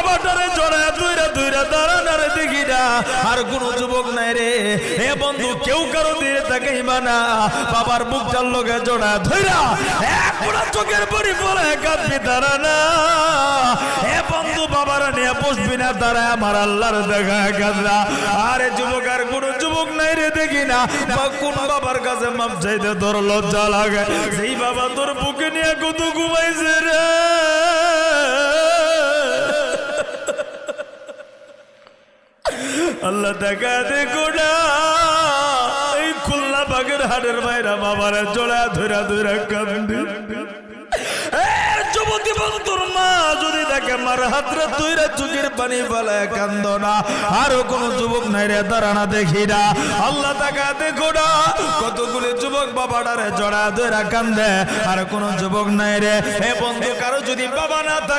বাবাটারে জড়ায় ধইরা ধইরা দাঁড়ানারে দেখি না, আর কোন যুবক নাই রে। এ বন্ধু কেউ কারো দিয়ে তাকাইবা না, বাবার বুকটার লগে জড়ায় ধইরা এক পুরা চোখের পরি পরে কাঁদবি দাঁড়ানা। এ বন্ধু বাবারা নিয়ে বসবি না, দাঁড়ায় আমার আল্লাহর দেখা কাঁদরা। আরে যুবক আর কোন যুবক নাই রে দেখি না, কোন বাবার কাছে মাপ চাইতে তোর লজ্জা লাগে? সেই বাবা তোর বুকে নিয়ে কত ঘুমাইছে রে। আল্লাহ দেখা দেখো না, এই খুলনা বাগের হাটের মায়েরা বাবারা জোড়া ধরা ধরা কান্দে। যুবতী বন্ধুর মা যদি দেখে মার হাতরা ধইরা চোখের পানি ফেলায় কান্দ না, আরো কোন যুবক নাই রে দাঁড়ানা দেখি না। আল্লাহ তাকা দেখো না, কতগুলি যুবক বাবাটারে জড়া ধরা কান্দে, আর কোন যুবক নাই রে। এ বন্ধু কারো যদি বাবা না থাকে